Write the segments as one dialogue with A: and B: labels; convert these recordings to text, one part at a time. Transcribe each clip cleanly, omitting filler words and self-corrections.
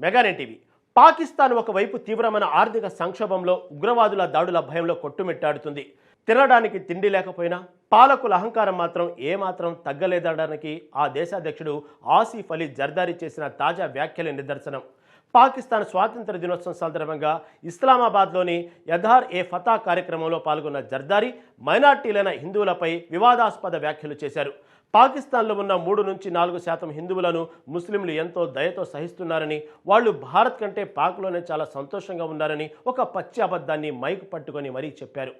A: మెగానెట్ TV. Pakistan ఒకవైపు తీవ్రమైన ఆర్థిక సంక్షోభంలో ఉగ్రవాదుల దాడుల భయంలో కొట్టుమిట్టాడుతుంది. తినడానికి తిండి లేకపోయినా పాలకుల అహంకారం మాత్రం ఏమాత్రం తగ్గలేదనడానికి ఆ దేశాధ్యక్షుడు ఆసిఫ్ అలీ జర్దారీ చేసిన తాజా వ్యాఖ్యలే నిదర్శనం. పాకిస్తాన్ స్వాతంత్ర దినోత్సవం సందర్భంగా ఇస్లామాబాద్లోని యధార్ ఏ ఫతా కార్యక్రమంలో పాల్గొన్న జర్దారీ మైనార్టీలైన హిందువులపై వివాదాస్పద వ్యాఖ్యలు చేశారు. పాకిస్తాన్లో ఉన్న 3 నుంచి 4% హిందువులను ముస్లింలు ఎంతో దయతో సహిస్తున్నారని, వాళ్ళు భారత్ కంటే పాక్లోనే చాలా సంతోషంగా ఉన్నారని ఒక పచ్చి అబద్ధాన్ని మైక్ పట్టుకొని మరీ చెప్పారు.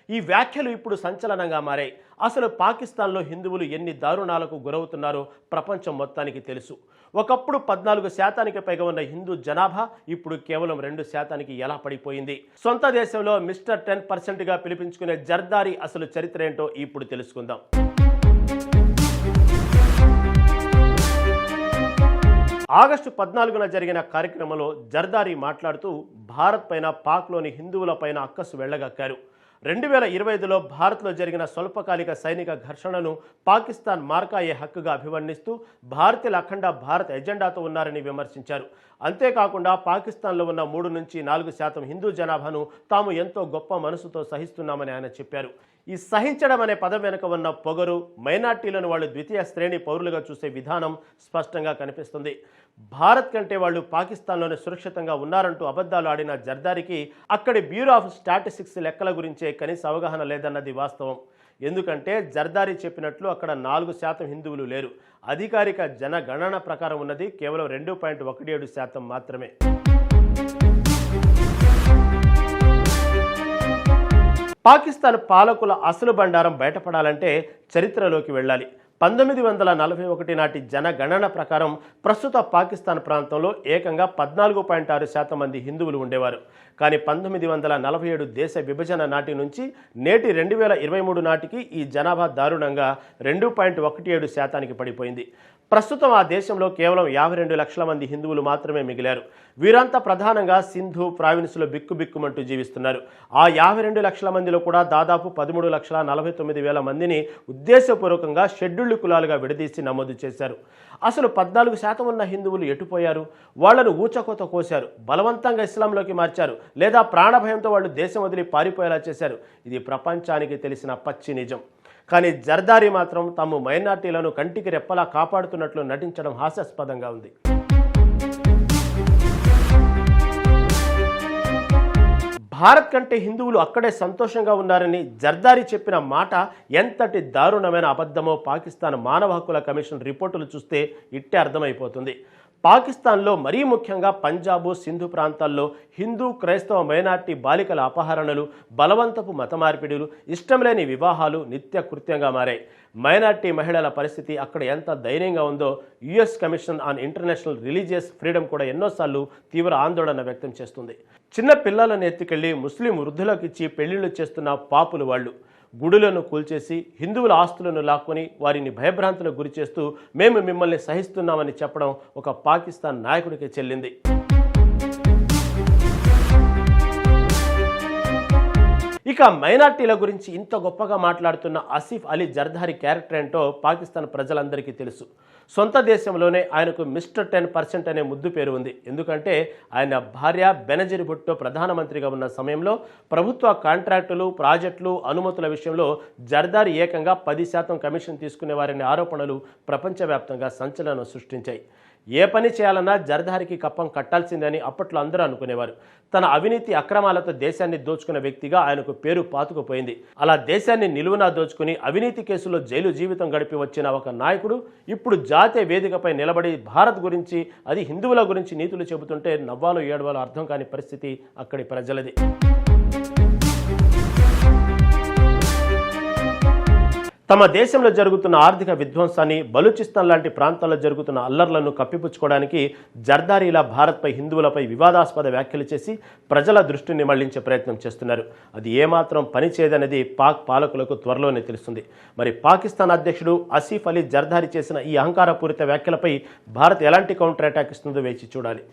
A: ఈ వ్యాఖ్యలు ఇప్పుడు సంచలనంగా మారాయి. అసలు పాకిస్తాన్లో హిందువులు ఎన్ని దారుణాలకు గురవుతున్నారో ప్రపంచం మొత్తానికి తెలుసు. ఒకప్పుడు 14% పైగా ఉన్న హిందూ జనాభా ఇప్పుడు కేవలం 2% ఎలా పడిపోయింది? సొంత దేశంలో మిస్టర్ 10%గా పిలిపించుకునే జర్దారీ అసలు చరిత్ర ఏంటో ఇప్పుడు తెలుసుకుందాం. ఆగస్టు 14న జరిగిన కార్యక్రమంలో జర్దారీ మాట్లాడుతూ భారత్ పైన, పాక్లోని హిందువుల పైన అక్కసు వెళ్లగక్కారు. 2025లో భారత్లో జరిగిన స్వల్పకాలిక సైనిక ఘర్షణను పాకిస్తాన్ మార్కాయే హక్కుగా అభివర్ణిస్తూ భారతీయుల అఖండ భారత్ ఎజెండాతో ఉన్నారని విమర్శించారు. అంతేకాకుండా పాకిస్తాన్లో ఉన్న 3 నుంచి 4% హిందూ జనాభాను తాము ఎంతో గొప్ప మనసుతో సహిస్తున్నామని ఆయన చెప్పారు. ఈ సహించడం అనే పదం వెనుక ఉన్న పొగరు, మైనార్టీలను వాళ్ళు ద్వితీయ శ్రేణి పౌరులుగా చూసే విధానం స్పష్టంగా కనిపిస్తుంది. భారత్ కంటే వాళ్ళు పాకిస్తాన్లోనే సురక్షితంగా ఉన్నారంటూ అబద్ధాలు ఆడిన జర్దారీకి అక్కడి బ్యూరో ఆఫ్ స్టాటిస్టిక్స్ లెక్కల గురించే కనీస అవగాహన లేదన్నది వాస్తవం. ఎందుకంటే జర్దారీ చెప్పినట్లు అక్కడ 4% హిందువులు లేరు. అధికారిక జనగణన ప్రకారం ఉన్నది కేవలం 2.17% మాత్రమే. పాకిస్తాన్ పాలకుల అసలు బండారం బయటపడాలంటే చరిత్రలోకి వెళ్ళాలి. 1941 నాటి జనగణన ప్రకారం ప్రస్తుత పాకిస్తాన్ ప్రాంతంలో ఏకంగా 14.6% మంది హిందువులు ఉండేవారు. కానీ 1947 దేశ విభజన నాటి నుంచి నేటి 2023 నాటికి ఈ జనాభా దారుణంగా 2.17% పడిపోయింది. ప్రస్తుతం ఆ దేశంలో కేవలం 52 లక్షల మంది హిందువులు మాత్రమే మిగిలారు. వీరంతా ప్రధానంగా సింధు ప్రావిన్స్లో బిక్కుబిక్కుమంటూ జీవిస్తున్నారు. ఆ 52 లక్షల మందిలో కూడా దాదాపు 13,49,000 మందిని ఉద్దేశపూర్వకంగా షెడ్యూల్డ్ కులాలుగా విడదీసి నమోదు చేశారు. అసలు 14% ఉన్న హిందువులు ఎటుపోయారు? వాళ్లను ఊచకోత కోశారు, బలవంతంగా ఇస్లాంలోకి మార్చారు, లేదా ప్రాణభయంతో వాళ్ళు దేశం వదిలి పారిపోయేలా చేశారు. ఇది ప్రపంచానికి తెలిసిన పచ్చి నిజం. కానీ జర్దారీ మాత్రం తాము మైనార్టీలను కంటికి రెప్పలా కాపాడుతున్నట్లు నటించడం హాస్యాస్పదంగా ఉంది. భారత్ కంటే హిందువులు అక్కడే సంతోషంగా ఉన్నారని జర్దారీ చెప్పిన మాట ఎంతటి దారుణమైన అబద్ధమో పాకిస్తాన్ మానవ హక్కుల కమిషన్ రిపోర్టులు చూస్తే ఇట్టే అర్థమైపోతుంది. పాకిస్తాన్లో మరీ ముఖ్యంగా పంజాబు, సింధు ప్రాంతాల్లో హిందూ, క్రైస్తవ మైనార్టీ బాలికల అపహరణలు, బలవంతపు మత మార్పిడులు, ఇష్టం లేని వివాహాలు నిత్య కృత్యంగా మారాయి. మైనార్టీ మహిళల పరిస్థితి అక్కడ ఎంత దయనీయంగా ఉందో US commission on international religious freedom కూడా ఎన్నోసార్లు తీవ్ర ఆందోళన వ్యక్తం చేస్తుంది. చిన్న పిల్లలను ఎత్తుకెళ్లి ముస్లిం వృద్ధులకు ఇచ్చి పెళ్లిళ్లు చేస్తున్న పాపులు వాళ్ళు. గుడులను కూల్చేసి హిందువుల ఆస్తులను లాక్కొని వారిని భయభ్రాంతులకు గురి చేస్తూ మేము మిమ్మల్ని సహిస్తున్నామని చెప్పడం ఒక పాకిస్తాన్ నాయకుడికి చెల్లింది. ఇక మైనార్టీల గురించి ఇంత గొప్పగా మాట్లాడుతున్న ఆసిఫ్ అలీ జర్దారీ క్యారెక్టర్ ఏంటో పాకిస్తాన్ ప్రజలందరికీ తెలుసు. సొంత దేశంలోనే ఆయనకు మిస్టర్ 10% అనే ముద్దు పేరు ఉంది. ఎందుకంటే ఆయన భార్య బెనజీర్ భుట్టో ప్రధానమంత్రిగా ఉన్న సమయంలో ప్రభుత్వ కాంట్రాక్టులు, ప్రాజెక్టులు, అనుమతుల విషయంలో జర్దారీ ఏకంగా 10% కమిషన్ తీసుకునేవారనే ఆరోపణలు ప్రపంచవ్యాప్తంగా సంచలనం సృష్టించాయి. ఏ పని చేయాలన్నా జర్దారీకి కప్పం కట్టాల్సిందని అప్పట్లో అందరూ అనుకునేవారు. తన అవినీతి అక్రమాలతో దేశాన్ని దోచుకున్న వ్యక్తిగా ఆయనకు పేరు పాతుకుపోయింది. అలా దేశాన్ని నిలువునా దోచుకుని అవినీతి కేసులో జైలు జీవితం గడిపి వచ్చిన ఒక నాయకుడు ఇప్పుడు జాతీయ వేదికపై నిలబడి భారత్ గురించి, అది హిందువుల గురించి నీతులు చెబుతుంటే నవ్వాలో ఏడవాలో అర్థం కాని పరిస్థితి అక్కడి ప్రజలది. తమ దేశంలో జరుగుతున్న ఆర్థిక విధ్వంసాన్ని, బలూచిస్తాన్ లాంటి ప్రాంతాల్లో జరుగుతున్న అల్లర్లను కప్పిపుచ్చుకోవడానికి జర్దారీలా భారత్పై, హిందువులపై వివాదాస్పద వ్యాఖ్యలు చేసి ప్రజల దృష్టిని మళ్లించే ప్రయత్నం చేస్తున్నారు. అది ఏమాత్రం పనిచేయదనేది పాక్ పాలకులకు త్వరలోనే తెలుస్తుంది. మరి పాకిస్తాన్ అధ్యక్షుడు ఆసిఫ్ అలీ జర్దారీ చేసిన ఈ అహంకారపూరిత వ్యాఖ్యలపై భారత్ ఎలాంటి కౌంటర్ అటాక్ ఇస్తుందో వేచి చూడాలి.